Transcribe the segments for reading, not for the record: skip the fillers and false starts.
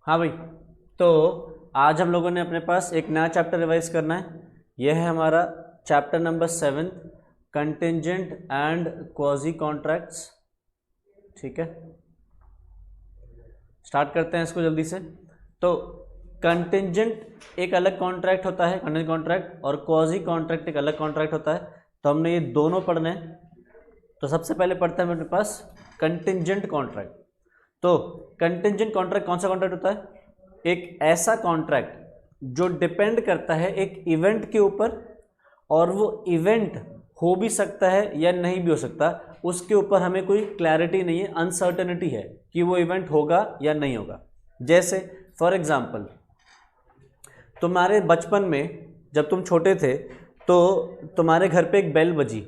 हाँ भाई, तो आज हम लोगों ने अपने पास एक नया चैप्टर रिवाइज करना है। यह है हमारा chapter number 7, contingent and quasi contracts. ठीक है, स्टार्ट करते हैं इसको जल्दी से। तो कंटिंजेंट एक अलग कॉन्ट्रैक्ट होता है, कंटिंजेंट कॉन्ट्रैक्ट, और क्वाजी कॉन्ट्रैक्ट एक अलग कॉन्ट्रैक्ट होता है। तो हमने ये दोनों पढ़ने हैं। तो सबसे पहले पढ़ते हैं मेरे पास कंटिंजेंट कॉन्ट्रैक्ट। तो कंटिंजेंट कॉन्ट्रैक्ट कौन सा कॉन्ट्रैक्ट होता है? एक ऐसा कॉन्ट्रैक्ट जो डिपेंड करता है एक इवेंट के ऊपर, और वो इवेंट हो भी सकता है या नहीं भी हो सकता, उसके ऊपर हमें कोई क्लैरिटी नहीं है, अनसर्टेनिटी है कि वो इवेंट होगा या नहीं होगा। जैसे फॉर एग्जांपल, तुम्हारे बचपन में जब तुम छोटे थे तो तुम्हारे घर पे एक बेल बजी,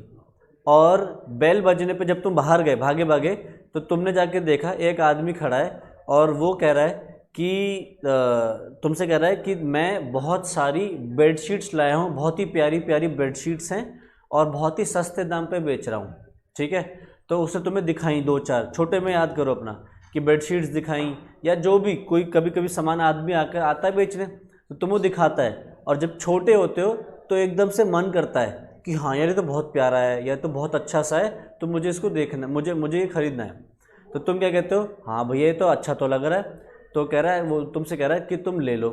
और बेल बजने पे जब तुम बाहर गए भागे भागे, तो तुमने जाके देखा एक आदमी खड़ा है और वो कह रहा है कि तुमसे कह रहा है कि मैं बहुत सारी बेडशीट्स लाया हूँ, बहुत ही प्यारी प्यारी बेडशीट्स हैं और बहुत ही सस्ते दाम पे बेच रहा हूँ। ठीक है, तो उसने तुम्हें दिखाई दो चार, छोटे में याद करो अपना, कि बेडशीट्स दिखाई या जो भी कोई कभी कभी सामान आदमी आकर आता है बेचने, तो तुम वो दिखाता है, और जब छोटे होते हो तो एकदम से मन करता है कि हाँ यार ये तो बहुत प्यारा है, या तो बहुत अच्छा सा है, तो मुझे इसको देखना, मुझे ये खरीदना है। तो तुम क्या कहते हो? हाँ भैया ये तो अच्छा तो लग रहा है। तो कह रहा है, वो तुमसे कह रहा है कि तुम ले लो।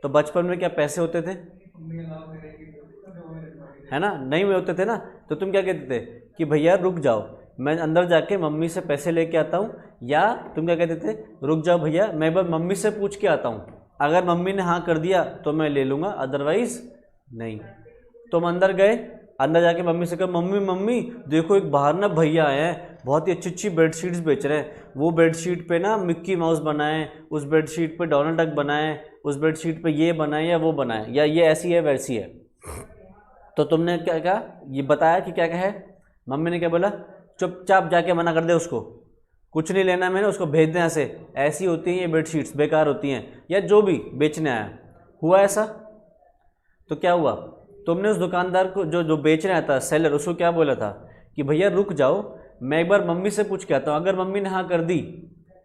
तो बचपन में क्या पैसे होते थे? है ना, नहीं में होते थे ना। तो तुम क्या कहते थे कि भैया रुक जाओ, मैं अंदर जाके मम्मी से पैसे लेके आता हूँ, या तुम क्या कहते थे, रुक जाओ भैया मैं बस मम्मी से पूछ के आता हूँ, अगर मम्मी ने हाँ कर दिया तो मैं ले लूँगा, अदरवाइज नहीं। तुम अंदर गए, अंदर जाके मम्मी से कहा, मम्मी मम्मी देखो एक बाहर ना भैया आए हैं, बहुत ही अच्छी अच्छी बेडशीट्स बेच रहे हैं, वो बेडशीट पे ना मिक्की माउस बनाए, उस बेडशीट पे डोनाल्ड डक बनाए, उस बेडशीट पे ये बनाए या वो बनाए, या ये ऐसी है वैसी है। तो तुमने क्या कहा, ये बताया कि क्या कहा है? मम्मी ने क्या बोला? चुपचाप जाके मना कर दे उसको, कुछ नहीं लेना मैंने, उसको भेज दें यहाँ से, ऐसी होती हैं ये बेडशीट्स, बेकार होती हैं, या जो भी बेचने आया। हुआ ऐसा? तो क्या हुआ, तुमने उस दुकानदार को जो बेचने आया था, सेलर, उसको क्या बोला था कि भैया रुक जाओ, मैं एक बार मम्मी से पूछ के आता हूँ, अगर मम्मी ने हाँ कर दी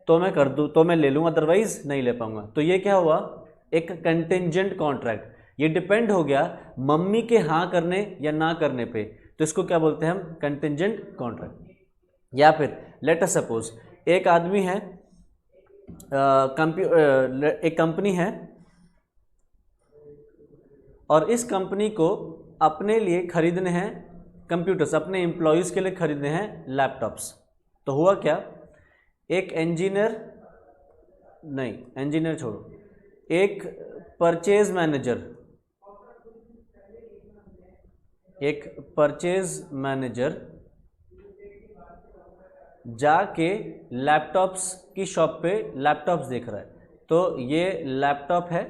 तो मैं कर दूँ, तो मैं ले लूँ, अदरवाइज नहीं ले पाऊंगा। तो ये क्या हुआ? एक कंटिंजेंट कॉन्ट्रैक्ट। ये डिपेंड हो गया मम्मी के हाँ करने या ना करने पे, तो इसको क्या बोलते हैं हम? Contingent contract. या फिर लेट अस सपोज एक आदमी है, एक कंपनी है, और इस कंपनी को अपने लिए खरीदने हैं कंप्यूटर्स, अपने एम्प्लॉयज़ के लिए खरीदने हैं लैपटॉप्स। तो हुआ क्या, एक इंजीनियर, नहीं इंजीनियर छोड़ो, एक परचेज मैनेजर, जाके लैपटॉप्स की शॉप पे लैपटॉप्स देख रहा है। तो ये लैपटॉप है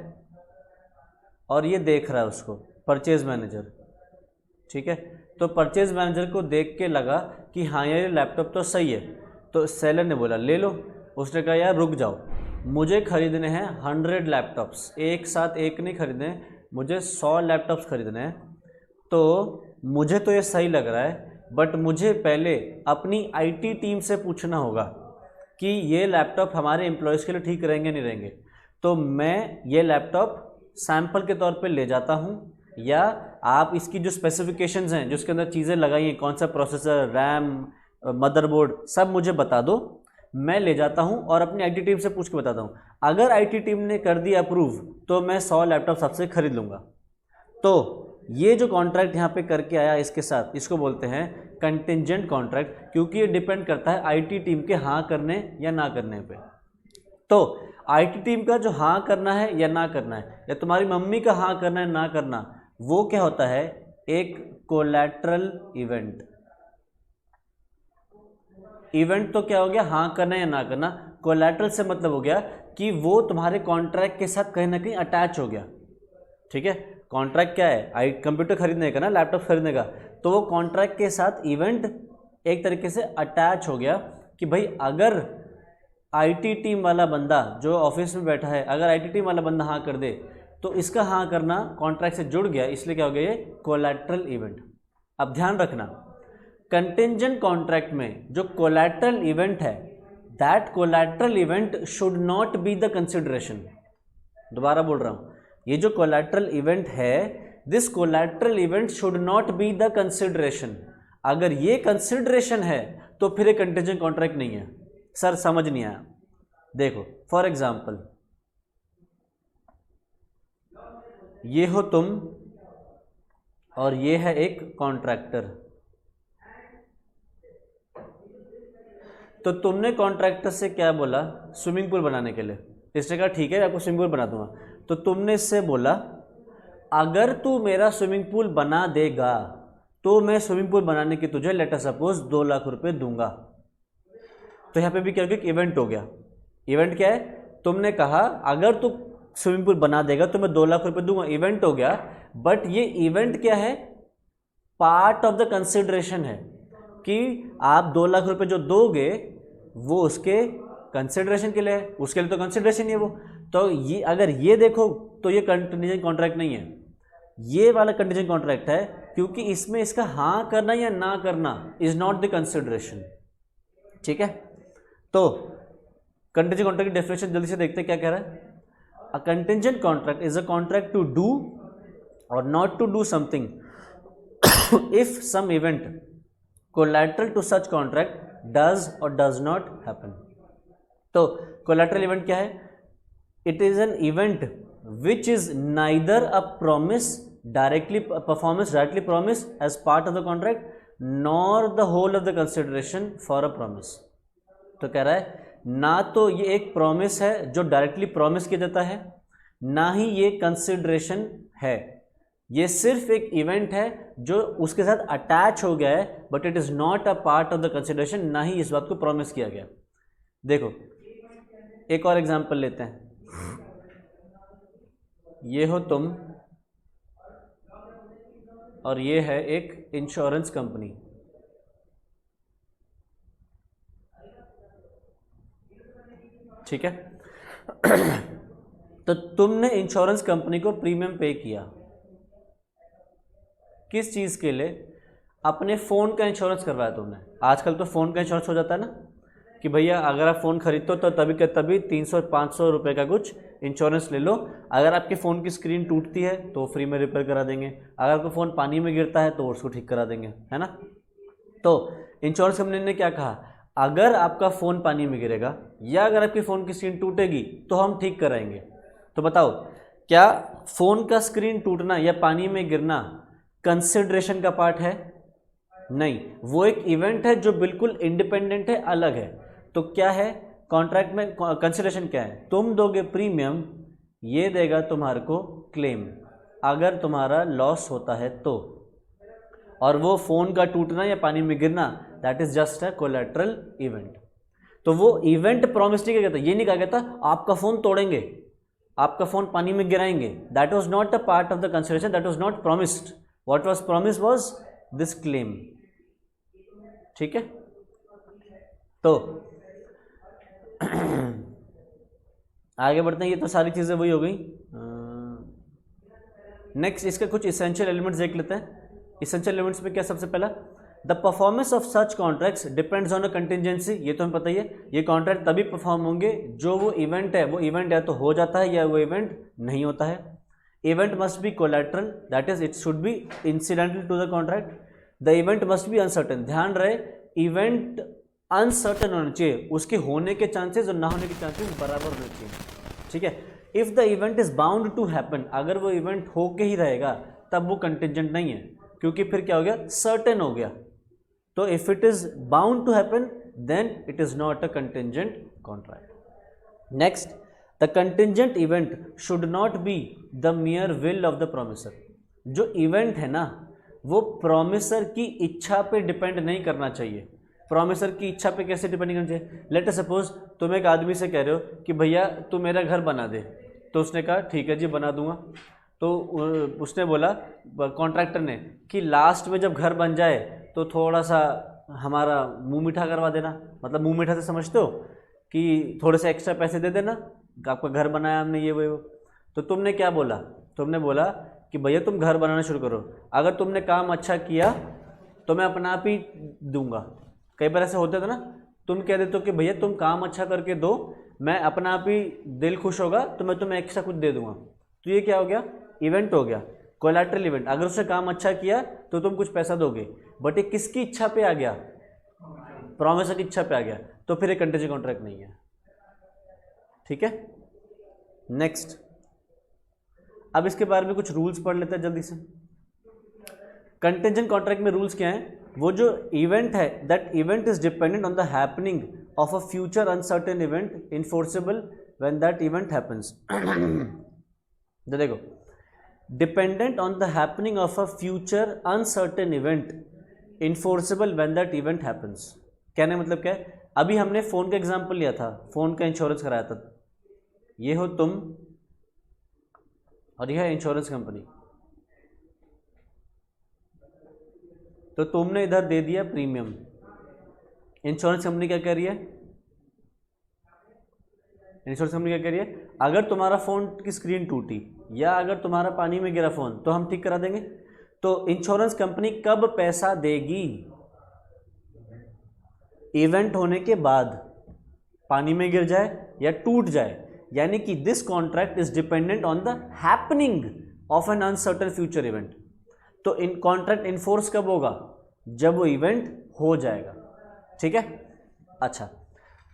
और ये देख रहा है उसको परचेज मैनेजर। ठीक है, तो परचेज मैनेजर को देख के लगा कि हाँ यार ये लैपटॉप तो सही है, तो सेलर ने बोला ले लो। उसने कहा यार रुक जाओ, मुझे खरीदने हैं 100 लैपटॉप्स, एक साथ एक नहीं खरीदने, मुझे 100 लैपटॉप्स खरीदने हैं। तो मुझे तो ये सही लग रहा है, बट मुझे पहले अपनी आईटी टीम से पूछना होगा कि ये लैपटॉप हमारे एम्प्लॉयज़ के लिए ठीक रहेंगे नहीं रहेंगे। तो मैं ये लैपटॉप सैंपल के तौर पे ले जाता हूँ, या आप इसकी जो स्पेसिफिकेशंस हैं, जो इसके अंदर चीज़ें लगाई हैं, कौन सा प्रोसेसर, रैम, मदरबोर्ड, सब मुझे बता दो, मैं ले जाता हूँ और अपनी आईटी टीम से पूछ के बताता हूँ। अगर आईटी टीम ने कर दिया अप्रूव तो मैं 100 लैपटॉप सबसे खरीद लूँगा। तो ये जो कॉन्ट्रैक्ट यहाँ पे करके आया इसके साथ, इसको बोलते हैं कंटिंजेंट कॉन्ट्रैक्ट, क्योंकि ये डिपेंड करता है आईटी टीम के हाँ करने या ना करने पे। तो आईटी टीम का जो हाँ करना है या ना करना है, या तुम्हारी मम्मी का हाँ करना है ना करना, वो क्या होता है? एक कोलैटरल इवेंट। इवेंट तो क्या हो गया, हाँ करना या ना करना। कोलैटरल से मतलब हो गया कि वो तुम्हारे कॉन्ट्रैक्ट के साथ कहीं ना कहीं अटैच हो गया। ठीक है, कॉन्ट्रैक्ट क्या है? आई कंप्यूटर खरीदने का ना, लैपटॉप खरीदने का, तो वो कॉन्ट्रैक्ट के साथ इवेंट एक तरीके से अटैच हो गया कि भाई अगर आईटी टीम वाला बंदा जो ऑफिस में बैठा है, अगर आईटी टीम वाला बंदा हाँ कर दे तो इसका हाँ करना कॉन्ट्रैक्ट से जुड़ गया, इसलिए क्या हो गया? ये कोलैटरल इवेंट। अब ध्यान रखना, कंटिंजेंट कॉन्ट्रैक्ट में जो कोलैटरल इवेंट है that collateral event should not be the consideration. दोबारा बोल रहा हूं, ये जो कोलैटरल इवेंट है, this collateral event should not be the consideration. अगर ये कंसिडरेशन है तो फिर एक कंटीजेंट कॉन्ट्रैक्ट नहीं है। सर समझ नहीं आया, देखो फॉर एग्जाम्पल, ये हो तुम और ये है एक कॉन्ट्रैक्टर। तो तुमने कॉन्ट्रैक्टर से क्या बोला, स्विमिंग पूल बनाने के लिए। इसने कहा ठीक है आपको स्विमिंग पूल बना दूंगा। तो तुमने इससे बोला अगर तू मेरा स्विमिंग पूल बना देगा तो मैं स्विमिंग पूल बनाने की तुझे लेट सपोज 2 लाख रुपए दूंगा। तो यहाँ पे भी क्या हो गया, इवेंट हो गया। इवेंट क्या है, तुमने कहा अगर तू स्विमिंग पूल बना देगा तो मैं 2 लाख रुपए दूंगा, इवेंट हो गया। बट ये इवेंट क्या है, पार्ट ऑफ द कंसिडरेशन है कि आप 2 लाख रुपए जो दोगे वो उसके कंसिडरेशन के लिए है, उसके लिए तो कंसिडरेशन ही है वो। तो ये अगर ये देखो तो ये कंटीजेंट कॉन्ट्रैक्ट नहीं है, ये वाला कंटीजेंट कॉन्ट्रैक्ट है, क्योंकि इसमें इसका हाँ करना या ना करना इज नॉट द कंसिडरेशन। ठीक है, तो कंटीजेंट कॉन्ट्रैक्ट की डेफिनेशन जल्दी से देखते हैं क्या कह रहा है। A contingent contract is a contract to do or not to do something if some event collateral to such contract does or does not happen. तो कोलैटरल इवेंट क्या है, it is an event which is neither a promise directly performance directly promise as part of the contract nor the whole of the consideration for a promise. तो कह रहा है ना तो ये एक प्रॉमिस है जो डायरेक्टली प्रॉमिस किया जाता है, ना ही ये कंसिडरेशन है, ये सिर्फ एक इवेंट है जो उसके साथ अटैच हो गया है, but it is not a part of the consideration, ना ही इस बात को प्रॉमिस किया गया। देखो एक और एग्जांपल लेते हैं, ये हो तुम और ये है एक इंश्योरेंस कंपनी। ठीक है तो तुमने इंश्योरेंस कंपनी को प्रीमियम पे किया, किस चीज़ के लिए, अपने फ़ोन का इंश्योरेंस करवाया तुमने। आजकल तो फ़ोन का इंश्योरेंस हो जाता है ना कि भैया अगर आप फ़ोन खरीदते हो तो तभी के तभी 300-500 रुपये का कुछ इंश्योरेंस ले लो। अगर आपके फ़ोन की स्क्रीन टूटती है तो फ्री में रिपेयर करा देंगे, अगर आपका फ़ोन पानी में गिरता है तो उसको ठीक करा देंगे, है ना। तो इंश्योरेंस कंपनी ने क्या कहा, अगर आपका फ़ोन पानी में गिरेगा या अगर आपकी फ़ोन की स्क्रीन टूटेगी तो हम ठीक कराएंगे। तो बताओ क्या फ़ोन का स्क्रीन टूटना या पानी में गिरना कंसिडरेशन का पार्ट है? नहीं, वो एक इवेंट है जो बिल्कुल इंडिपेंडेंट है, अलग है। तो क्या है कॉन्ट्रैक्ट में कंसिडरेशन क्या है, तुम दोगे प्रीमियम, ये देगा तुम्हारे को क्लेम अगर तुम्हारा लॉस होता है तो, और वो फ़ोन का टूटना या पानी में गिरना that is just a collateral event. तो वो इवेंट प्रॉमिस नहीं किया गया था, ये नहीं कहा गया था आपका फ़ोन तोड़ेंगे, आपका फ़ोन पानी में गिराएंगे, that was not a part of the consideration, that was not promised. What was promise was this claim. ठीक है, तो आगे बढ़ते हैं, ये तो सारी चीज़ें वही हो गई। नेक्स्ट इसके कुछ इसेंशियल एलिमेंट्स देख लेते हैं। इसेंशियल एलिमेंट्स में क्या, सबसे पहला the performance of such contracts depends on a contingency. ये तो हमें पता ही है, ये कॉन्ट्रैक्ट तभी परफॉर्म होंगे जो वो इवेंट है, वो इवेंट या तो हो जाता है या वो इवेंट नहीं होता है। Event must be collateral, that is it should be incidental to the contract. The event must be uncertain, ध्यान रहे इवेंट अनसर्टेन होना चाहिए, उसके होने के चांसेस और ना होने के चांसेस बराबर होने चाहिए। ठीक है, if the event is bound to happen, अगर वो इवेंट होके ही रहेगा तब वो कंटिजेंट नहीं है, क्योंकि फिर क्या हो गया, सर्टेन हो गया। तो if it is bound to happen then it is not a contingent contract. Next, the contingent event should not be the mere will of the promisor. जो इवेंट है ना वो प्रोमिसर की इच्छा पे डिपेंड नहीं करना चाहिए। प्रोमिसर की इच्छा पे कैसे डिपेंड करना चाहिए, लेट अस सपोज तुम एक आदमी से कह रहे हो कि भैया तू मेरा घर बना दे, तो उसने कहा ठीक है जी बना दूंगा। तो उसने बोला कॉन्ट्रैक्टर ने कि लास्ट में जब घर बन जाए तो थोड़ा सा हमारा मुंह मीठा करवा देना। मतलब मुंह मीठा से समझते हो कि थोड़े से एक्स्ट्रा पैसे दे देना, आपका घर बनाया हमने ये वो। तो तुमने क्या बोला, तुमने बोला कि भैया तुम घर बनाना शुरू करो, अगर तुमने काम अच्छा किया तो मैं अपना आप ही दूंगा। कई बार ऐसे होते थे ना तुम कह देते हो कि भैया तुम काम अच्छा करके दो, मैं अपना आप ही दिल खुश होगा तो मैं तुम्हें एक्स्ट्रा कुछ दे दूंगा, तो ये क्या हो गया, इवेंट हो गया, कोलैटरल इवेंट। अगर उसने काम अच्छा किया तो तुम कुछ पैसा दोगे, बट ये किसकी इच्छा पे आ गया, प्रॉमिसर की इच्छा पे आ गया, तो फिर ये कंटीजेंट कॉन्ट्रैक्ट नहीं है। ठीक है, नेक्स्ट, अब इसके बारे में कुछ रूल्स पढ़ लेते हैं जल्दी से। कंटीजेंट कॉन्ट्रैक्ट में रूल्स क्या हैं, वो जो इवेंट है, that event is dependent on the happening of a future uncertain event enforceable when that event happens. देखो, dependent on the happening of a future uncertain event enforceable when that event happens. कहने मतलब क्या है, अभी हमने phone का example लिया था, फ़ोन का इंश्योरेंस कराया था, ये हो तुम और यह है इंश्योरेंस कंपनी। तो तुमने इधर दे दिया प्रीमियम, इंश्योरेंस कंपनी क्या कह रही है, इंश्योरेंस कंपनी क्या कह रही है, अगर तुम्हारा फ़ोन की स्क्रीन टूटी या अगर तुम्हारा पानी में गिरा फ़ोन तो हम ठीक करा देंगे। तो इंश्योरेंस कंपनी कब पैसा देगी, इवेंट होने के बाद, पानी में गिर जाए या टूट जाए, यानी कि this contract is dependent on the happening of N uncertain future event. तो इन कॉन्ट्रैक्ट इन्फोर्स कब होगा, जब वो इवेंट हो जाएगा। ठीक है, अच्छा,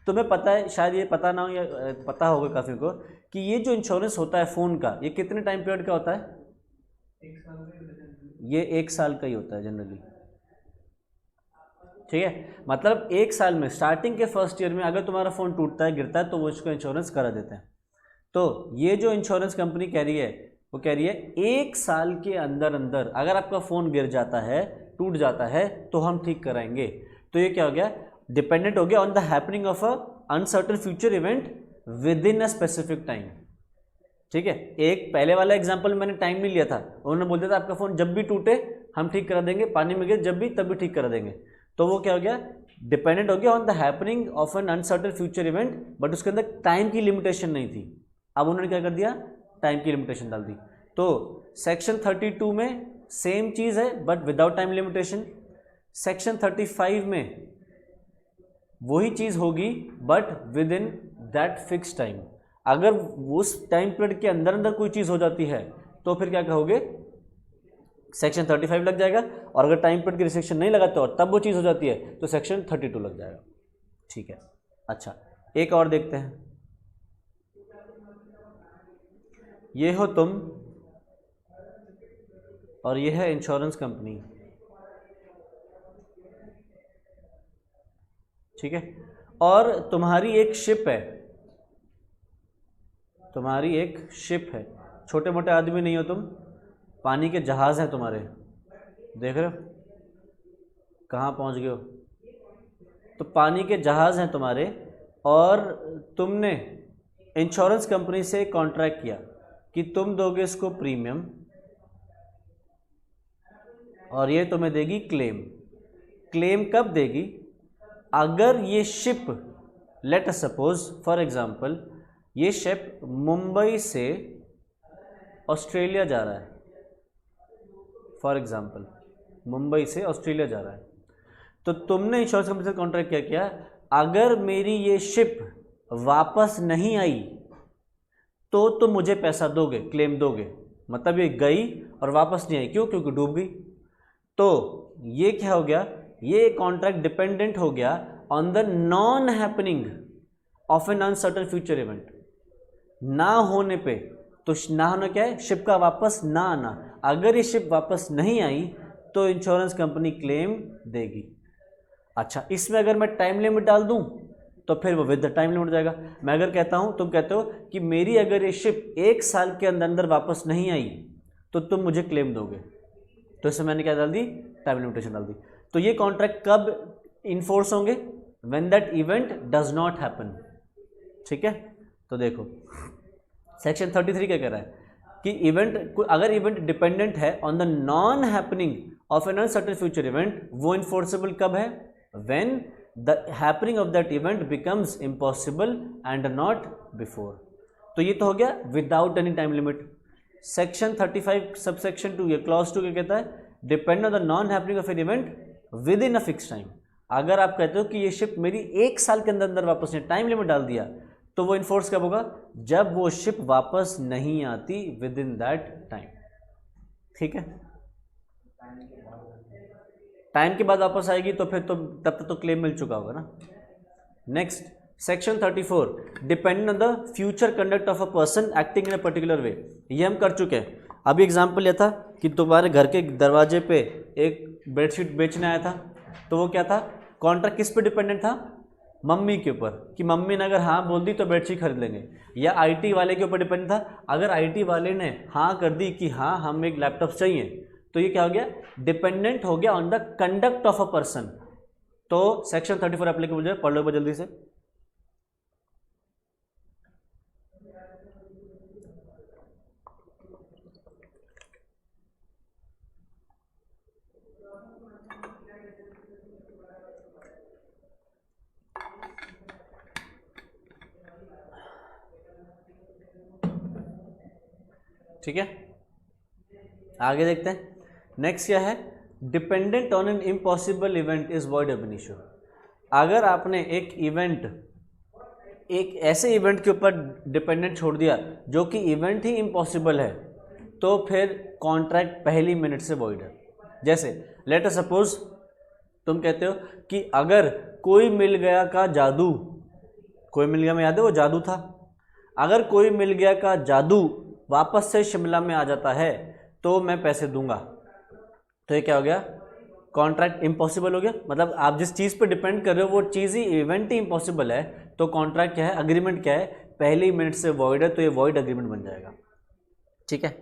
तुम्हें पता है, शायद ये पता ना हो या पता होगा काफ़ी को, कि ये जो इंश्योरेंस होता है फ़ोन का, ये कितने टाइम पीरियड का होता है, 1 साल का। ये 1 साल का ही होता है जनरली। ठीक है, मतलब 1 साल में, स्टार्टिंग के फर्स्ट ईयर में अगर तुम्हारा फ़ोन टूटता है, गिरता है, तो वो इसको इंश्योरेंस करा देते हैं। तो ये जो इंश्योरेंस कंपनी कह रही है, वो कह रही है 1 साल के अंदर अंदर अगर आपका फ़ोन गिर जाता है, टूट जाता है, तो हम ठीक कराएंगे। तो ये क्या हो गया, डिपेंडेंट हो गया on the happening of a uncertain future event with in a specific time. ठीक है, एक पहले वाला एग्जांपल मैंने टाइम नहीं लिया था, उन्होंने बोल दिया था आपका फ़ोन जब भी टूटे हम ठीक करा देंगे, पानी में गिर जब भी तब भी ठीक करा देंगे। तो वो क्या हो गया, डिपेंडेंट हो गया on the happening of N uncertain future event, but उसके अंदर टाइम की लिमिटेशन नहीं थी। अब उन्होंने क्या कर दिया, टाइम की लिमिटेशन डाल दी। तो सेक्शन 32 में सेम चीज़ है but without time limitation, section 35 में वही चीज़ होगी but with in that fix time. अगर उस टाइम पीरियड के अंदर अंदर कोई चीज़ हो जाती है तो फिर क्या कहोगे, सेक्शन 35 लग जाएगा, और अगर टाइम पीरियड की रिस्ट्रिक्शन नहीं लगाते और तब वो चीज़ हो जाती है तो सेक्शन 32 लग जाएगा। ठीक है, अच्छा, एक और देखते हैं। ये हो तुम और ये है इंश्योरेंस कंपनी। ठीक है, और तुम्हारी एक शिप है, तुम्हारी एक शिप है, छोटे मोटे आदमी नहीं हो तुम, पानी के जहाज हैं तुम्हारे, देख रहे हो कहाँ पहुँच गए हो, तो पानी के जहाज हैं तुम्हारे, और तुमने इंश्योरेंस कंपनी से कॉन्ट्रैक्ट किया कि तुम दोगे इसको प्रीमियम और ये तुम्हें देगी क्लेम। क्लेम कब देगी, अगर ये ship, late us suppose for example, ये शिप मुंबई से ऑस्ट्रेलिया जा रहा है, फॉर एग्जांपल मुंबई से ऑस्ट्रेलिया जा रहा है, तो तुमने इंश्योरेंस कंपनी से कॉन्ट्रैक्ट क्या किया, अगर मेरी ये शिप वापस नहीं आई तो तुम मुझे पैसा दोगे, क्लेम दोगे। मतलब ये गई और वापस नहीं आई, क्यों, क्योंकि डूब गई। तो ये क्या हो गया, ये कॉन्ट्रैक्ट डिपेंडेंट हो गया on the non happening of N uncertain future event. ना होने पे, तो ना होना क्या है, शिप का वापस ना आना। अगर ये शिप वापस नहीं आई तो इंश्योरेंस कंपनी क्लेम देगी। अच्छा, इसमें अगर मैं टाइम लिमिट डाल दूं तो फिर वो विद द टाइम लिमिट हो जाएगा। मैं अगर कहता हूं, तुम कहते हो कि मेरी अगर ये शिप 1 साल के अंदर अंदर वापस नहीं आई तो तुम मुझे क्लेम दोगे, तो इसमें मैंने क्या डाल दी, टाइम लिमिटेशन डाल दी। तो ये कॉन्ट्रैक्ट कब इन्फोर्स होंगे, when that event does not happen. ठीक है, तो देखो सेक्शन 33 क्या कह रहा है कि इवेंट, अगर इवेंट डिपेंडेंट है on the non happening of N uncertain future event, वो इन्फोर्सेबल कब है, when the happening of that event becomes impossible and not before. तो ये तो हो गया without any time limit. Section 35 subsection 2 या क्लॉज 2 क्या कहता है, depend on the non happening of an event with in a fix time. अगर आप कहते हो कि ये शिप मेरी 1 साल के अंदर अंदर वापस नहीं, टाइम लिमिट डाल दिया, तो वो इन्फोर्स कब होगा? जब वो शिप वापस नहीं आती विद इन दैट टाइम। ठीक है, टाइम के बाद वापस आएगी तो फिर तो तब तक तो क्लेम मिल चुका होगा ना। Next, section 34, dependent on the future conduct of a person acting in a particular way. ये हम कर चुके हैं। अभी एग्जाम्पल यह था कि तुम्हारे घर के दरवाजे पे एक बेडशीट बेचने आया था, तो वो क्या था? कॉन्ट्रैक्ट किस पे डिपेंडेंट था? मम्मी के ऊपर, कि मम्मी ने अगर हाँ बोल दी तो बेडशीट खरीद लेंगे। या आईटी वाले के ऊपर डिपेंड था, अगर आईटी वाले ने हाँ कर दी कि हाँ हमें एक लैपटॉप चाहिए, तो ये क्या हो गया? डिपेंडेंट हो गया on the conduct of a person. तो सेक्शन 34 एप्लीकेबल है, पढ़ लो जल्दी से। ठीक है, आगे देखते हैं। नेक्स्ट क्या है? Dependent on an impossible event is void of initio. अगर आपने एक इवेंट, एक ऐसे इवेंट के ऊपर डिपेंडेंट छोड़ दिया जो कि इवेंट ही इम्पॉसिबल है, तो फिर कॉन्ट्रैक्ट पहली मिनट से वॉइड है। जैसे लेट अस सपोज तुम कहते हो कि अगर कोई मिल गया का जादू, कोई मिल गया में याद है वो जादू था, अगर कोई मिल गया का जादू वापस से शिमला में आ जाता है तो मैं पैसे दूंगा, तो ये क्या हो गया? कॉन्ट्रैक्ट इम्पॉसिबल हो गया। मतलब आप जिस चीज़ पे डिपेंड कर रहे हो वो चीज़ ही, इवेंट ही इम्पॉसिबल है, तो कॉन्ट्रैक्ट क्या है? अग्रीमेंट क्या है? पहली मिनट से वॉइड है, तो ये वॉइड अग्रीमेंट बन जाएगा। ठीक है,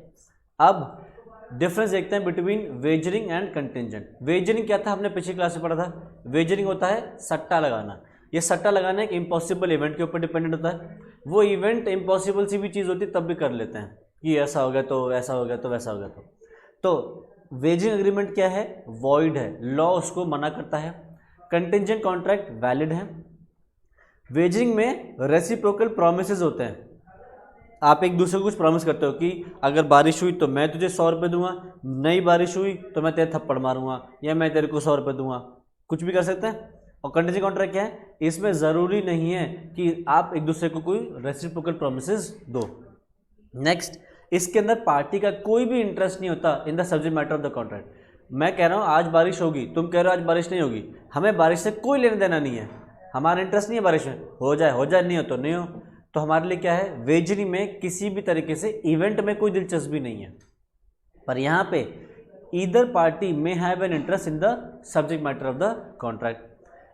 अब डिफरेंस देखते हैं between wagering and contingent. Wagering क्या था? हमने पिछली क्लास में पढ़ा था। वेजरिंग होता है सट्टा लगाना। ये सट्टा लगाना एक इम्पॉसिबल इवेंट के ऊपर डिपेंडेंट होता है। वो इवेंट इम्पॉसिबल सी भी चीज़ होती है तब भी कर लेते हैं कि ऐसा हो गया तो ऐसा हो गया तो वैसा हो गया तो वेजिंग एग्रीमेंट क्या है? वॉइड है, लॉ उसको मना करता है। कंटिंजेंट कॉन्ट्रैक्ट वैलिड है। वेजिंग में रेसिप्रोकल प्रोमिसेस होते हैं। आप एक दूसरे को कुछ प्रॉमिस करते हो कि अगर बारिश हुई तो मैं तुझे 100 रुपये दूंगा, नहीं बारिश हुई तो मैं तेरे थप्पड़ मारूंगा, या मैं तेरे को 100 रुपये दूंगा, कुछ भी कर सकते हैं। और कंटिंजेंट कॉन्ट्रैक्ट क्या है? इसमें ज़रूरी नहीं है कि आप एक दूसरे को कोई रेसिप्रोकल प्रोमिसेस दो। नेक्स्ट, इसके अंदर पार्टी का कोई भी इंटरेस्ट नहीं होता इन the subject matter of the contract. मैं कह रहा हूँ आज बारिश होगी, तुम कह रहे हो आज बारिश नहीं होगी, हमें बारिश से कोई लेना देना नहीं है, हमारा इंटरेस्ट नहीं है बारिश में, हो जाए नहीं हो तो नहीं हो। तो हमारे लिए क्या है? वेजरी में किसी भी तरीके से इवेंट में कोई दिलचस्पी नहीं है। पर यहाँ पे ईदर पार्टी में have an interest in the subject matter of the contract.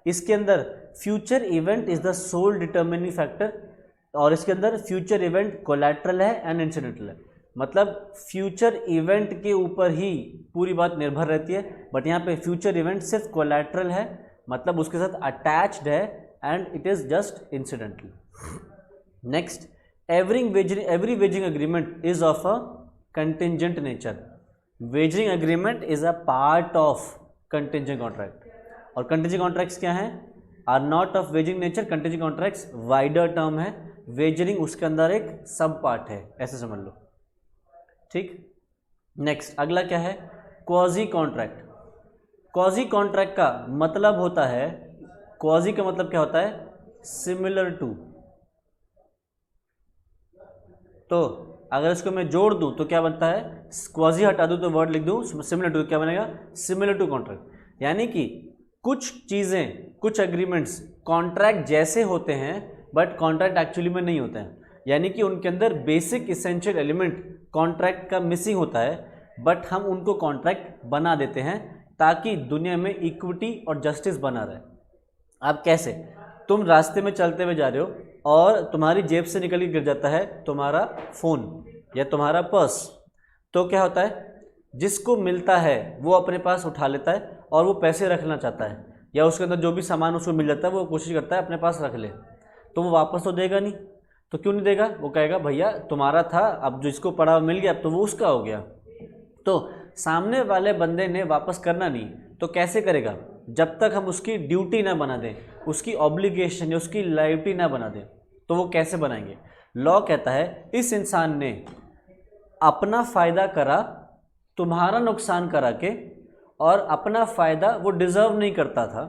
इसके अंदर future event is the sole determining factor, और इसके अंदर फ्यूचर इवेंट कोलैटरल है एंड इंसिडेंटल है। मतलब फ्यूचर इवेंट के ऊपर ही पूरी बात निर्भर रहती है, बट यहाँ पे फ्यूचर इवेंट सिर्फ कोलैटरल है, मतलब उसके साथ अटैच्ड है and it is just incidental. Next, every waging agreement is of a contingent nature. Waging agreement is a part of contingent contract, और कंटिंजेंट कॉन्ट्रैक्ट्स क्या हैं? Are not of waging nature. Contingent contracts wider term है, wagering उसके अंदर एक सब part है, ऐसे समझ लो। ठीक, नेक्स्ट अगला क्या है? Quasi contract. क्वाजी कॉन्ट्रैक्ट का मतलब होता है, क्वाजी का मतलब क्या होता है? Similar to. तो अगर इसको मैं जोड़ दूं तो क्या बनता है? क्वाजी हटा दूं तो वर्ड लिख दूं सिमिलर टू, क्या बनेगा? Similar to contract. यानी कि कुछ चीज़ें, कुछ एग्रीमेंट्स कॉन्ट्रैक्ट जैसे होते हैं बट कॉन्ट्रैक्ट एक्चुअली में नहीं होते हैं, यानी कि उनके अंदर बेसिक इसेंशियल एलिमेंट कॉन्ट्रैक्ट का मिसिंग होता है, बट हम उनको कॉन्ट्रैक्ट बना देते हैं ताकि दुनिया में इक्विटी और जस्टिस बना रहे। अब कैसे? तुम रास्ते में चलते हुए जा रहे हो और तुम्हारी जेब से निकल के गिर जाता है तुम्हारा फ़ोन या तुम्हारा पर्स, तो क्या होता है? जिसको मिलता है वो अपने पास उठा लेता है और वो पैसे रखना चाहता है, या उसके अंदर जो भी सामान उसको मिल जाता है वो कोशिश करता है अपने पास रख ले, तो वो वापस तो देगा नहीं। तो क्यों नहीं देगा? वो कहेगा भैया तुम्हारा था, अब जो इसको पड़ा मिल गया अब तो वो उसका हो गया। तो सामने वाले बंदे ने वापस करना नहीं, तो कैसे करेगा? जब तक हम उसकी ड्यूटी ना बना दें, उसकी ऑब्लिगेशन या उसकी लायबिलिटी ना बना दें, तो वो कैसे बनाएंगे? लॉ कहता है इस इंसान ने अपना फ़ायदा करा, तुम्हारा नुकसान करा के, और अपना फ़ायदा वो डिज़र्व नहीं करता था,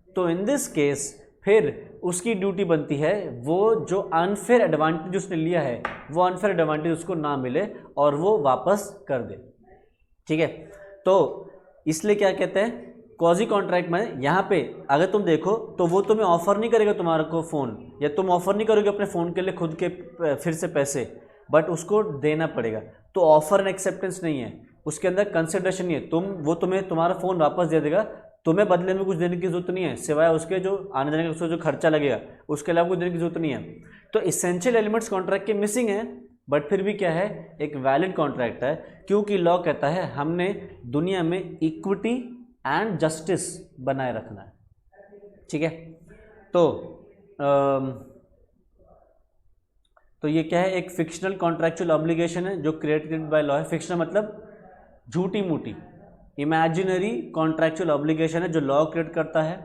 तो तो इन दिस केस फिर उसकी ड्यूटी बनती है वो जो अनफेयर एडवांटेज उसने लिया है वो अनफेयर एडवांटेज उसको ना मिले और वो वापस कर दे। ठीक है, तो इसलिए क्या कहते हैं क्वाजी कॉन्ट्रैक्ट में, यहाँ पे अगर तुम देखो तो वो तुम्हें ऑफर नहीं करेगा तुम्हारे को फ़ोन, या तुम ऑफर नहीं करोगे अपने फ़ोन के लिए खुद के फिर से पैसे, बट उसको देना पड़ेगा। तो ऑफर एंड एक्सेप्टेंस नहीं है, उसके अंदर कंसिडरेशन नहीं है। वो तुम्हें तुम्हारा फ़ोन वापस दे देगा, तुम्हें बदले में कुछ देने की जरूरत नहीं है सिवाय उसके जो आने जाने का उसका जो खर्चा लगेगा, उसके अलावा कुछ देने की जरूरत नहीं है। तो इसेंशियल एलिमेंट्स कॉन्ट्रैक्ट के मिसिंग है, बट फिर भी क्या है, एक वैलिड कॉन्ट्रैक्ट है, क्योंकि लॉ कहता है हमने दुनिया में इक्विटी एंड जस्टिस बनाए रखना है। ठीक है, तो ये क्या है, एक फिक्शनल कॉन्ट्रैक्चुअल ऑब्लिगेशन है जो क्रिएटेड बाय लॉ है। फिक्शनल मतलब झूठी मूठी, इमेजिनरी कॉन्ट्रैक्चुअल ऑब्लिगेशन है जो लॉ क्रिएट करता है।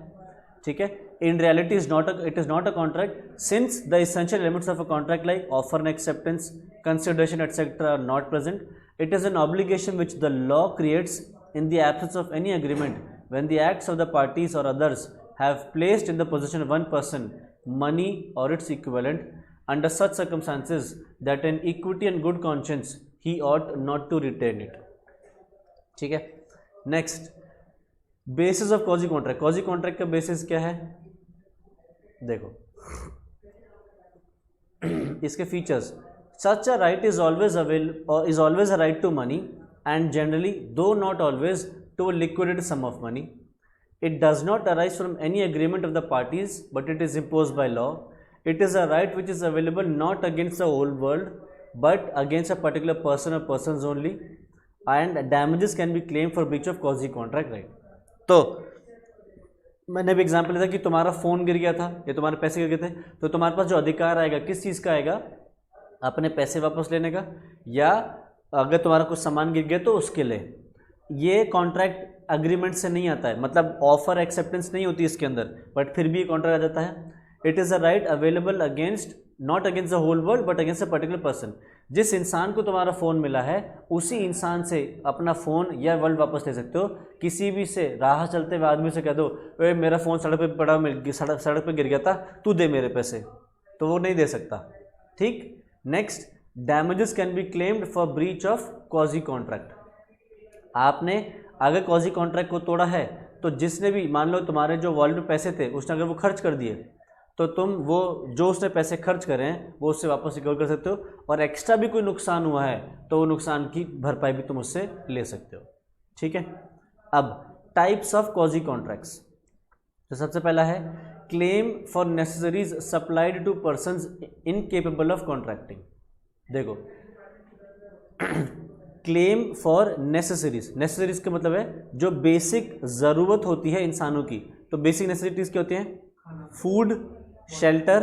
ठीक है, in reality it is not a contract since the essential elements of a contract like offer and acceptance, consideration etcetera are not present. It is an obligation which the law creates in the absence of any agreement when the acts of the parties or others have placed in the possession of one person money or its equivalent under such circumstances that in equity and good conscience he ought not to retain it. ठीक है, next basis of quasi contract. Quasi contract का basis क्या है, देखो इसके features. Such a right is always a right to money and generally, though not always, to a liquidated sum of money. It does not arise from any agreement of the parties, but it is imposed by law. It is a right which is available not against the whole world, but against a particular person or persons only, and damages can be claimed for breach of quasi contract right. तो मैंने भी example लिया था कि तुम्हारा phone गिर गया था या तुम्हारे पैसे गिर गए थे, तो तुम्हारे पास जो अधिकार आएगा किस चीज़ का आएगा, अपने पैसे वापस लेने का, या अगर तुम्हारा कुछ सामान गिर गया तो उसके लिए. ये कॉन्ट्रैक्ट अग्रीमेंट से नहीं आता है, मतलब ऑफर एक्सेप्टेंस नहीं होती इसके अंदर, बट फिर भी ये कॉन्ट्रैक्ट आ जाता है. It is a right available against, not against the whole world but against a particular person. जिस इंसान को तुम्हारा फ़ोन मिला है उसी इंसान से अपना फ़ोन या वर्ल्ड वापस ले सकते हो. किसी भी से राह चलते हुए आदमी से कह दो मेरा फ़ोन सड़क पे पड़ा, सड़क पे गिर गया था, तू दे मेरे पैसे, तो वो नहीं दे सकता. ठीक. Next, damages can be claimed for breach of quasi contract. आपने अगर क्वाजी कॉन्ट्रैक्ट को तोड़ा है तो जिसने भी, मान लो तुम्हारे जो वॉलेट में पैसे थे उसने अगर वो खर्च कर दिए, तो तुम वो जो उसने पैसे खर्च करे हैं वो उससे वापस रिकवर कर सकते हो, और एक्स्ट्रा भी कोई नुकसान हुआ है तो वो नुकसान की भरपाई भी तुम उससे ले सकते हो. ठीक है. अब टाइप्स ऑफ क्वाजी कॉन्ट्रैक्ट्स. तो सबसे पहला है claim for necessaries supplied to persons incapable of contracting. देखो, क्लेम फॉर नेसेसरीज, नेसेसरीज का मतलब है जो बेसिक ज़रूरत होती है इंसानों की. तो बेसिक नेसेसिटीज़ क्या होती हैं, food, shelter,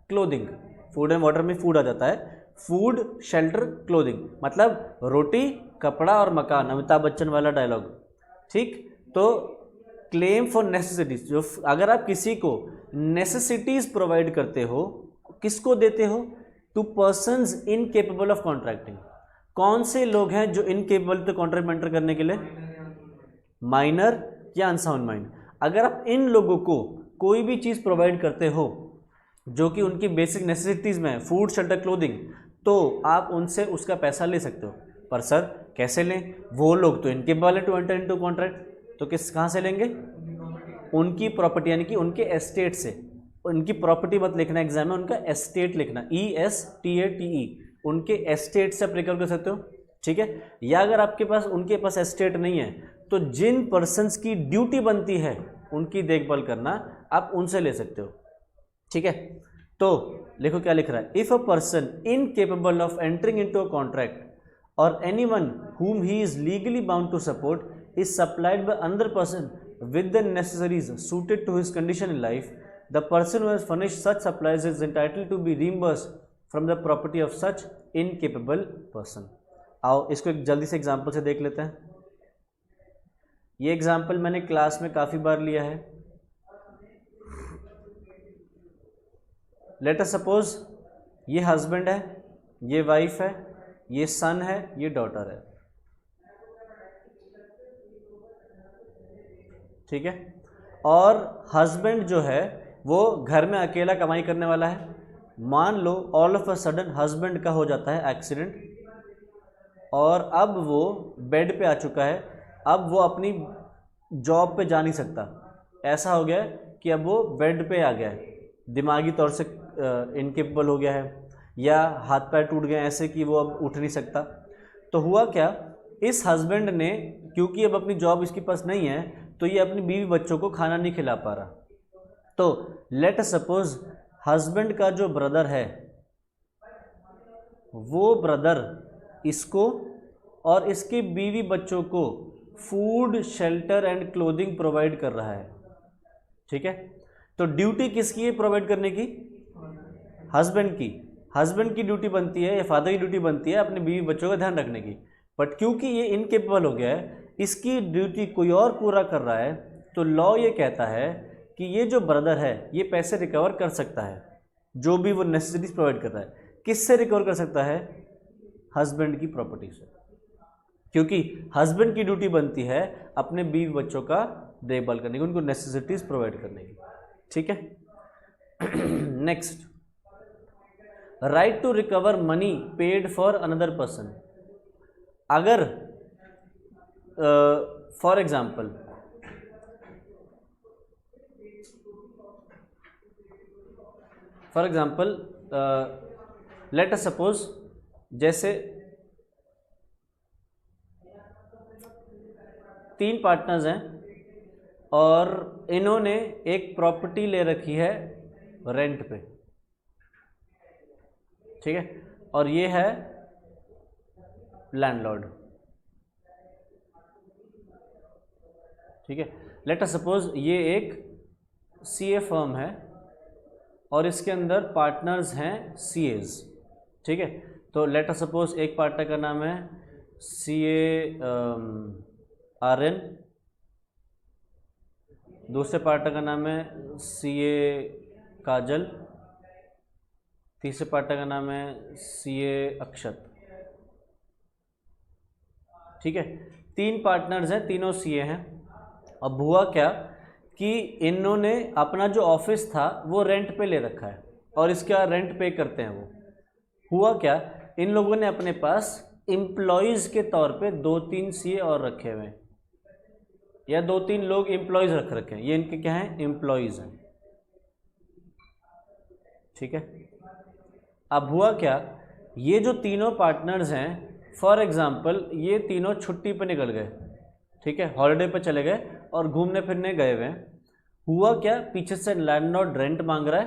clothing. Food and water में फूड आ जाता है. फूड, शेल्टर, क्लोथिंग मतलब रोटी, कपड़ा और मकान, अमिताभ बच्चन वाला डायलॉग. ठीक. तो क्लेम फॉर नेसेसिटीज, जो अगर आप किसी को नेसेसिटीज प्रोवाइड करते हो, किसको देते हो, to persons incapable of contracting. कौन से लोग हैं जो इनकेपेबल थे कॉन्ट्रैक्ट में एंटर करने के लिए, माइनर या अनसाउंड माइंड. अगर आप इन लोगों को कोई भी चीज़ प्रोवाइड करते हो जो कि उनकी बेसिक नेसेसिटीज़ में है, फूड, शेल्टर, क्लोथिंग, तो आप उनसे उसका पैसा ले सकते हो. पर सर कैसे लें, वो लोग तो इनकेपेबल है टू एंटर इनटू कॉन्ट्रैक्ट, तो कहाँ से लेंगे, उनकी प्रॉपर्टी यानी कि उनके एस्टेट से. उनकी प्रॉपर्टी मत लिखना एग्जाम में, उनका एस्टेट लिखना, ESTATE, उनके एस्टेट से आप रिकवर कर सकते हो. ठीक है. या अगर आपके पास उनके पास एस्टेट नहीं है तो जिन पर्सन्स की ड्यूटी बनती है उनकी देखभाल करना, आप उनसे ले सकते हो. ठीक है. तो देखो क्या लिख रहा है, if a person incapable of entering into a contract और anyone whom he is legally bound to support is supplied by another person with the necessaries suited to his condition in life, the person who has furnished such supplies is entitled to be reimbursed from the property of such incapable person. आओ इसको एक जल्दी से example से देख लेते हैं. ये एग्जाम्पल मैंने क्लास में काफ़ी बार लिया है. लेट अस सपोज ये हस्बैंड है, ये वाइफ है, ये सन है, ये डॉटर है. ठीक है. और हस्बैंड जो है वो घर में अकेला कमाई करने वाला है। मान लो all of a sudden husband का हो जाता है एक्सीडेंट और अब वो बेड पे आ चुका है, अब वो अपनी जॉब पे जा नहीं सकता। ऐसा हो गया कि अब वो बेड पे आ गया है, दिमागी तौर से इनकेपेबल हो गया है या हाथ पैर टूट गए ऐसे कि वो अब उठ नहीं सकता। तो हुआ क्या, इस हस्बैंड ने, क्योंकि अब अपनी जॉब इसके पास नहीं है, तो ये अपनी बीवी बच्चों को खाना नहीं खिला पा रहा। तो लेट अस सपोज हस्बैंड का जो ब्रदर है वो ब्रदर इसको और इसके बीवी बच्चों को food, shelter and clothing provide कर रहा है। ठीक है, तो ड्यूटी किसकी है प्रोवाइड करने की? हस्बैंड की। हस्बैंड की ड्यूटी बनती है या फादर की ड्यूटी बनती है अपने बीवी बच्चों का ध्यान रखने की, बट क्योंकि ये इनकेपेबल हो गया है, इसकी ड्यूटी कोई और पूरा कर रहा है, तो लॉ ये कहता है कि ये जो ब्रदर है ये पैसे रिकवर कर सकता है, जो भी वो नेसेसिटीज प्रोवाइड कर रहा है। किससे रिकवर कर सकता है? हस्बैंड की प्रॉपर्टी से, क्योंकि हस्बैंड की ड्यूटी बनती है अपने बीवी बच्चों का देखभाल करने की, उनको नेसेसिटीज प्रोवाइड करने की। ठीक है। Next, right to recover money paid for another person. अगर for example let us suppose, जैसे 3 पार्टनर्स हैं और इन्होंने एक प्रॉपर्टी ले रखी है रेंट पे। ठीक है, और ये है लैंडलॉर्ड। ठीक है, लेट अस सपोज ये एक सीए फर्म है और इसके अंदर पार्टनर्स हैं सीएज। ठीक है, तो लेट अस सपोज एक पार्टनर का नाम है सीए आरएन, दूसरे पार्टनर का नाम है सीए काजल, तीसरे पार्टनर का नाम है सीए अक्षत। ठीक है, 3 पार्टनर्स हैं, तीनों सीए हैं। अब हुआ क्या कि इन्होंने अपना जो ऑफिस था वो रेंट पे ले रखा है और इसका रेंट पे करते हैं वो। हुआ क्या, इन लोगों ने अपने पास एम्प्लॉयज़ के तौर पे 2-3 सीए और रखे हुए हैं, या 2-3 लोग एम्प्लॉयज़ रख रखे हैं। ये इनके क्या हैं? एम्प्लॉयज़ हैं। ठीक है, अब हुआ क्या, ये जो तीनों पार्टनर्स हैं, फॉर एग्जाम्पल ये तीनों छुट्टी पे निकल गए। ठीक है, हॉलिडे पे चले गए और घूमने फिरने गए हुए हैं। हुआ क्या, पीछे से लैंडलॉर्ड रेंट मांग रहा है,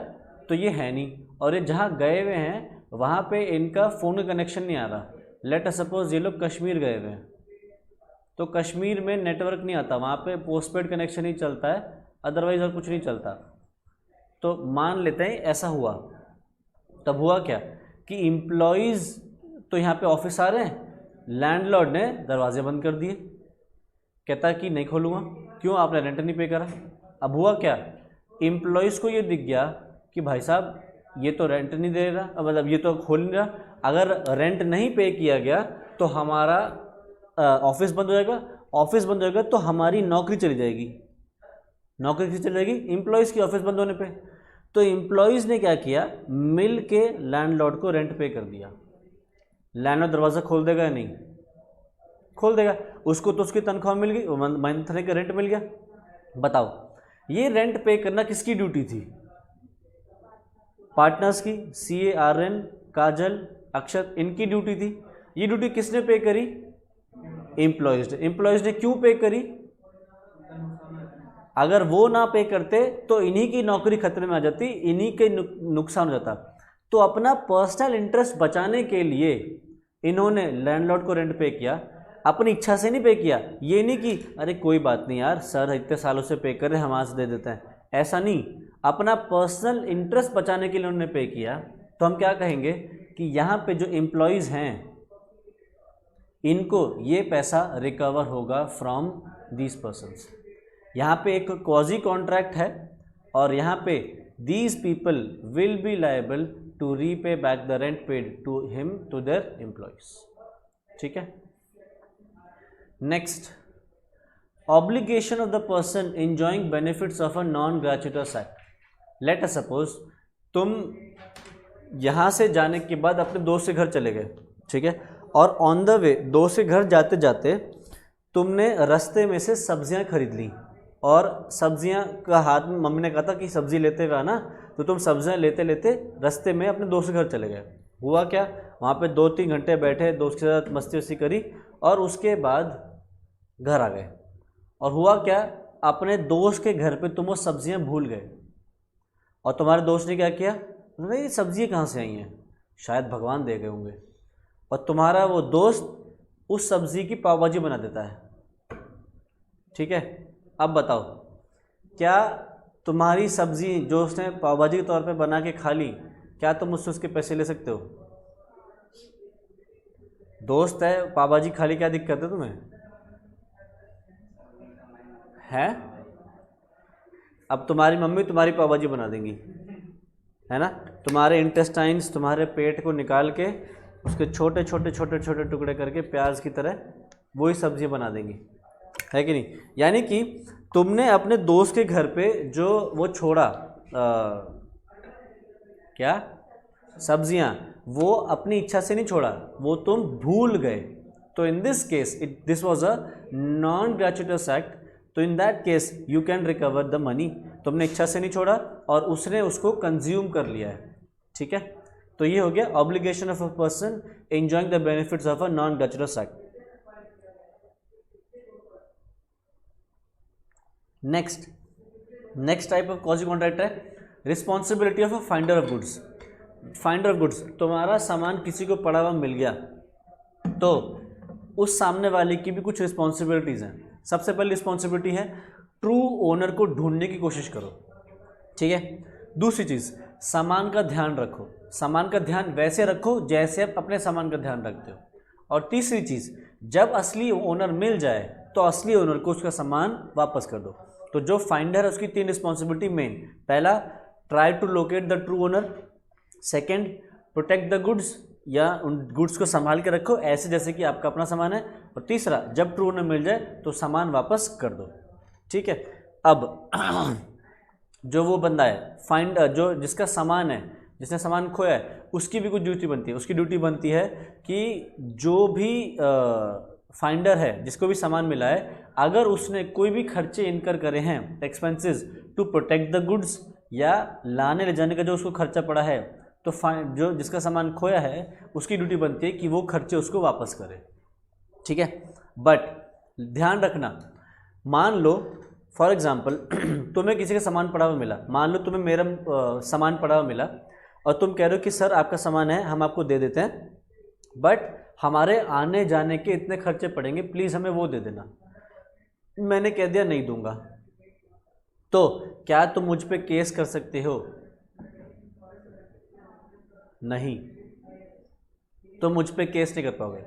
तो ये है नहीं, और ये जहाँ गए हुए हैं वहाँ पे इनका फ़ोन का कनेक्शन नहीं आ रहा। लेट अस सपोज ये लोग कश्मीर गए हुए हैं, तो कश्मीर में नेटवर्क नहीं आता, वहाँ पे पोस्टपेड कनेक्शन ही चलता है, अदरवाइज़ और कुछ नहीं चलता। तो मान लेते हैं ऐसा हुआ। तब हुआ क्या कि एम्प्लॉयज़ तो यहाँ पे ऑफिस आ रहे हैं, लैंडलॉर्ड ने दरवाजे बंद कर दिए, कहता कि नहीं खोलूँगा, क्यों? आपने रेंट नहीं पे करा। अब हुआ क्या, एम्प्लॉयज़ को ये दिख गया कि भाई साहब ये तो रेंट नहीं दे रहा, मतलब ये तो खोल नहीं रहा, अगर रेंट नहीं पे किया गया तो हमारा ऑफिस बंद हो जाएगा, ऑफिस बंद हो जाएगा तो हमारी नौकरी चली जाएगी, नौकरी किसी चली जाएगी? एम्प्लॉयज़ की, ऑफिस बंद होने पे। तो एम्प्लॉयज़ ने क्या किया, मिल के लैंडलॉर्ड को रेंट पे कर दिया। लैंडलॉर्ड दरवाज़ा खोल देगा या नहीं? खोल देगा। उसको तो उसकी तनख्वाह मिल गई, मंथली का रेंट मिल गया। बताओ, ये रेंट पे करना किसकी ड्यूटी थी? पार्टनर्स की, सीए, आरएन, काजल, अक्षत, इनकी ड्यूटी थी। ये ड्यूटी किसने पे करी? एम्प्लॉयज़ ने। एम्प्लॉयज़ ने क्यों पे करी? अगर वो ना पे करते तो इन्हीं की नौकरी खतरे में आ जाती, इन्हीं के नुकसान हो जाता। तो अपना पर्सनल इंटरेस्ट बचाने के लिए इन्होंने लैंडलॉर्ड को रेंट पे किया, अपनी इच्छा से नहीं पे किया। ये नहीं कि अरे कोई बात नहीं यार, सर इतने सालों से पे कर रहे हैं, हम आज दे देते हैं, ऐसा नहीं। अपना पर्सनल इंटरेस्ट बचाने के लिए उन्होंने पे किया। तो हम क्या कहेंगे कि यहाँ पे जो एम्प्लॉयज़ हैं इनको ये पैसा रिकवर होगा फ्रॉम दीज पर्सन्स। यहाँ पे एक क्वाजी कॉन्ट्रैक्ट है और यहाँ पे these people will be liable to repay back the rent paid to him to their employees. ठीक है। Next, obligation of the person enjoying benefits of a non gratuitous act. Let us suppose तुम यहाँ से जाने के बाद अपने दोस्त के घर चले गए, ठीक है, और ऑन द वे दोस्त के घर जाते जाते तुमने रास्ते में से सब्जियाँ खरीद ली, और सब्जियाँ का हाथ में मम्मी ने कहा था कि सब्जी लेते हुए आना, तो तुम सब्जियाँ लेते लेते रास्ते में अपने दोस्त के घर चले गए। हुआ क्या, वहाँ पे 2-3 घंटे बैठे, दोस्त के साथ मस्ती वस्ती करी, और उसके बाद घर आ गए। और हुआ क्या, अपने दोस्त के घर पे तुम वो सब्जियाँ भूल गए, और तुम्हारे दोस्त ने क्या किया, ये सब्जियाँ कहाँ से आई हैं, शायद भगवान दे गए होंगे, और तुम्हारा वो दोस्त उस सब्ज़ी की पाव भाजी बना देता है। ठीक है, अब बताओ, क्या तुम्हारी सब्ज़ी जो उसने पाव भाजी के तौर पे बना के खा ली, क्या तुम उससे उसके पैसे ले सकते हो? दोस्त है, पाव भाजी खा ली, क्या दिक्कत है तुम्हें? है? अब तुम्हारी मम्मी तुम्हारी पाव भाजी बना देंगी, है ना, तुम्हारे इंटेस्टाइन्स, तुम्हारे पेट को निकाल के उसके छोटे छोटे छोटे छोटे टुकड़े करके प्याज की तरह वही सब्जी बना देंगी, है कि नहीं? यानी कि तुमने अपने दोस्त के घर पे जो वो छोड़ा क्या सब्जियां, वो अपनी इच्छा से नहीं छोड़ा, वो तुम भूल गए। तो in this case this was a non gratuitous act, तो in that case you can recover the money. तुमने इच्छा से नहीं छोड़ा और उसने उसको कंज्यूम कर लिया है, ठीक है। तो ये हो गया obligation of a person enjoying the benefits of a non gratuitous act. Next type of quasi contract है responsibility of a finder of goods. Finder of goods, तुम्हारा सामान किसी को पड़ा हुआ मिल गया तो उस सामने वाले की भी कुछ रिस्पॉन्सिबिलिटीज़ हैं। सबसे पहली रिस्पॉन्सिबिलिटी है ट्रू ओनर को ढूंढने की कोशिश करो, ठीक है। दूसरी चीज़, सामान का ध्यान रखो, सामान का ध्यान वैसे रखो जैसे आप अपने सामान का ध्यान रखते हो। और तीसरी चीज़, जब असली ओनर मिल जाए तो असली ओनर को उसका सामान वापस कर दो। तो जो फाइंडर है उसकी 3 रिस्पॉन्सिबिलिटी मेन, पहला try to locate the true owner, second protect the goods, या उन गुड्स को संभाल के रखो ऐसे जैसे कि आपका अपना सामान है, और तीसरा जब ट्रू ओनर मिल जाए तो सामान वापस कर दो, ठीक है। अब जो वो बंदा है जो जिसका सामान है, जिसने सामान खोया है, उसकी भी कुछ ड्यूटी बनती है। उसकी ड्यूटी बनती है कि जो भी फाइंडर है, जिसको भी सामान मिला है, अगर उसने कोई भी खर्चे इनकर करे हैं, expenses to protect the goods, या लाने ले जाने का जो उसको खर्चा पड़ा है, तो जो जिसका सामान खोया है उसकी ड्यूटी बनती है कि वो खर्चे उसको वापस करे, ठीक है। बट ध्यान रखना, मान लो फॉर एग्जांपल तुम्हें किसी का सामान पड़ा हुआ मिला, मान लो तुम्हें मेरा सामान पड़ा हुआ मिला और तुम कह रहे हो कि सर आपका सामान है, हम आपको दे देते हैं, बट हमारे आने जाने के इतने खर्चे पड़ेंगे, प्लीज़ हमें वो दे देना। मैंने कह दिया नहीं दूंगा, तो क्या तुम मुझ पे केस कर सकते हो? नहीं, तुम मुझ पे केस नहीं कर पाओगे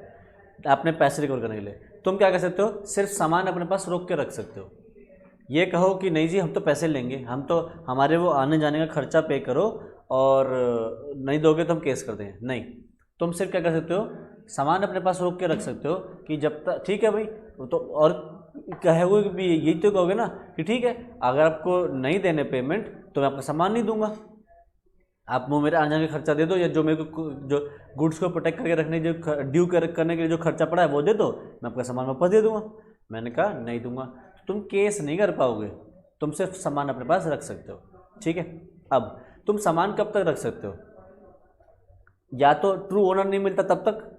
अपने पैसे रिकवर करने के लिए। तुम क्या कर सकते हो, सिर्फ सामान अपने पास रोक के रख सकते हो। ये कहो कि नहीं जी हम तो पैसे लेंगे, हम तो हमारे वो आने जाने का खर्चा पे करो, और नहीं दोगे तो हम केस कर देंगे। नहीं, तुम सिर्फ क्या कर सकते हो, सामान अपने पास रोक के रख सकते हो कि जब तक, ठीक है भाई, तो और कहोगे भी यही तो कहोगे ना कि ठीक है, अगर आपको नहीं देने पेमेंट तो मैं आपका सामान नहीं दूंगा, आप वो मेरे आने जाने का खर्चा दे दो, या जो मेरे को जो गुड्स को प्रोटेक्ट करके रखने जो ड्यू करने के लिए जो खर्चा पड़ा है वो दे दो, मैं आपका सामान वापस दे दूंगा। मैंने कहा नहीं दूंगा, तुम केस नहीं कर पाओगे, तुम सिर्फ सामान अपने पास रख सकते हो, ठीक है। अब तुम सामान कब तक रख सकते हो, या तो ट्रू ओनर नहीं मिलता तब तक,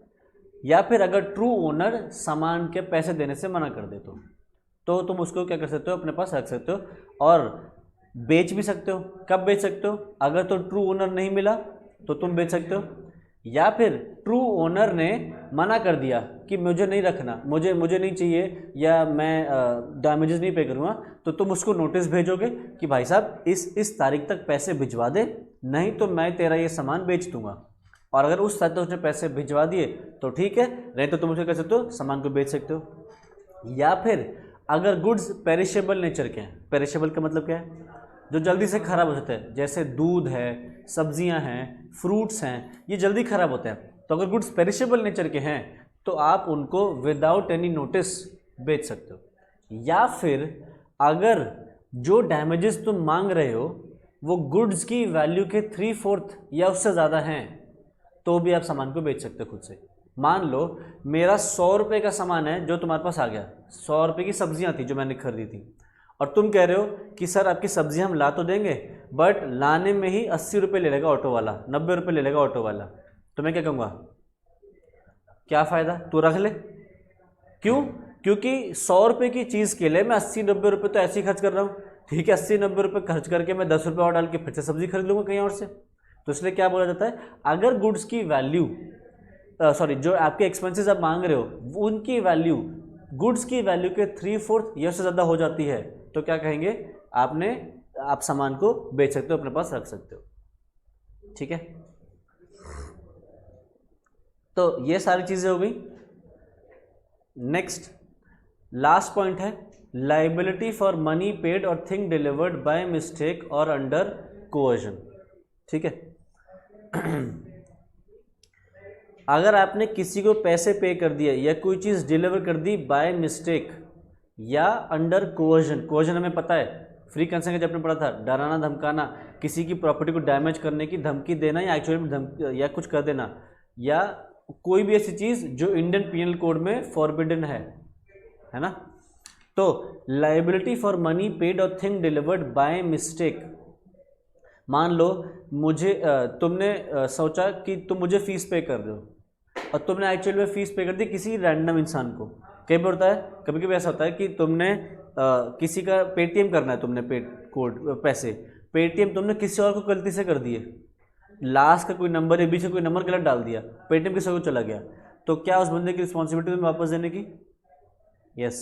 या फिर अगर ट्रू ओनर सामान के पैसे देने से मना कर दे तो तुम उसको क्या कर सकते हो, अपने पास रख सकते हो और बेच भी सकते हो। कब बेच सकते हो, अगर तो ट्रू ओनर नहीं मिला तो तुम बेच सकते हो, या फिर ट्रू ओनर ने मना कर दिया कि मुझे नहीं रखना, मुझे नहीं चाहिए, या मैं डैमेजेस नहीं पे करूँगा, तो तुम उसको नोटिस भेजोगे कि भाई साहब इस तारीख तक पैसे भिजवा दे, नहीं तो मैं तेरा ये सामान बेच दूंगा। और अगर उस तारीख तक उसने पैसे भिजवा दिए तो ठीक है, नहीं तो तुम उसे कर सकते हो, सामान को बेच सकते हो। या फिर अगर गुड्स पेरिशेबल नेचर के हैं, पेरिशेबल का मतलब क्या है, जो जल्दी से ख़राब हो जाते हैं, जैसे दूध है, सब्जियां हैं, फ्रूट्स हैं, ये जल्दी ख़राब होते हैं, तो अगर गुड्स पेरिशेबल नेचर के हैं तो आप उनको विदाउट एनी नोटिस बेच सकते हो। या फिर अगर जो डैमेजेस तुम मांग रहे हो वो गुड्स की वैल्यू के 3/4 या उससे ज़्यादा हैं तो भी आप सामान को बेच सकते हो खुद से। मान लो मेरा 100 रुपये का सामान है जो तुम्हारे पास आ गया, 100 रुपये की सब्जियां थी जो मैंने खरीदी थी, और तुम कह रहे हो कि सर आपकी सब्जियां हम ला तो देंगे बट लाने में ही 80 रुपये ले लेगा ऑटो वाला, 90 रुपये ले लेगा ऑटो वाला। तो मैं क्या कहूँगा, क्या फ़ायदा, तू रख ले। क्यों? क्योंकि 100 रुपये की चीज़ के लिए मैं 80-90 रुपये तो ऐसे ही खर्च कर रहा हूँ। ठीक है, 80-90 रुपये खर्च करके मैं 10 रुपये और डाल के फिर से सब्जी खरीद लूँगा कहीं और से। तो इसलिए क्या बोला जाता है, अगर गुड्स की वैल्यू जो आपके एक्सपेंसेस आप मांग रहे हो उनकी वैल्यू गुड्स की वैल्यू के 3/4 या उससे ज़्यादा हो जाती है तो क्या कहेंगे, आप सामान को बेच सकते हो, अपने पास रख सकते हो। ठीक है, तो ये सारी चीज़ें हो गई। नेक्स्ट लास्ट पॉइंट है लाइबिलिटी फॉर मनी पेड और थिंग डिलीवर्ड बाय मिस्टेक और अंडर कोअर्जन। ठीक है, अगर आपने किसी को पैसे पे कर दिए या कोई चीज़ डिलीवर कर दी बाय मिस्टेक या अंडर कोअर्जन, कोअर्जन हमें पता है फ्री कंसेंट जब आपने पढ़ा था, डराना धमकाना, किसी की प्रॉपर्टी को डैमेज करने की धमकी देना या एक्चुअली में या कुछ कर देना, या कोई भी ऐसी चीज़ जो इंडियन पीनल कोड में फॉरबिडन है ना। तो लाइबिलिटी फॉर मनी पेड और थिंग डिलीवर्ड बाय मिस्टेक, मान लो मुझे तुमने सोचा कि तुम मुझे फ़ीस पे कर रहे हो और तुमने एक्चुअली में फ़ीस पे कर दी किसी रैंडम इंसान को। कई बार होता है, कभी कभी ऐसा होता है कि तुमने किसी का पेटीएम करना है, तुमने पैसे पेटीएम तुमने किसी और को गलती से कर दिए, लास्ट का कोई नंबर या बीच का कोई नंबर गलत डाल दिया, पेटीएम किसी को चला गया, तो क्या उस बंदे की रिस्पॉन्सिबिलिटी तुम्हें वापस देने की? यस,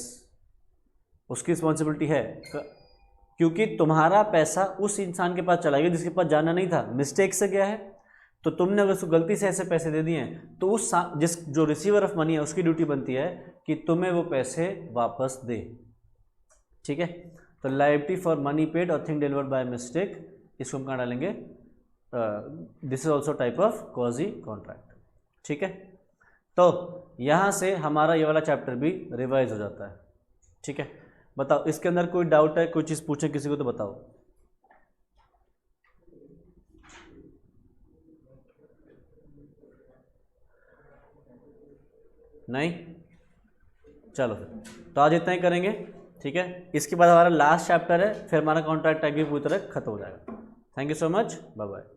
उसकी रिस्पॉन्सिबिलिटी है, क्योंकि तुम्हारा पैसा उस इंसान के पास चला गया जिसके पास जाना नहीं था, मिस्टेक से गया है। तो तुमने अगर उसको गलती से ऐसे पैसे दे दिए हैं तो जो रिसीवर ऑफ मनी है उसकी ड्यूटी बनती है कि तुम्हें वो पैसे वापस दे। ठीक है, तो लायबिलिटी फॉर मनी पेड और थिंग डिलीवर्ड बाय मिस्टेक, इसको हम कहाँ डालेंगे, this is also type of quasi contract. ठीक है, तो यहाँ से हमारा ये वाला चैप्टर भी रिवाइज हो जाता है। ठीक है, बताओ इसके अंदर कोई डाउट है, कोई चीज़ पूछे किसी को तो बताओ। नहीं, चलो फिर तो आज इतना ही करेंगे। ठीक है, इसके बाद हमारा लास्ट चैप्टर है, फिर हमारा कॉन्ट्रैक्ट टाइप भी पूरी तरह खत्म हो जाएगा। Thank you so much, bye bye.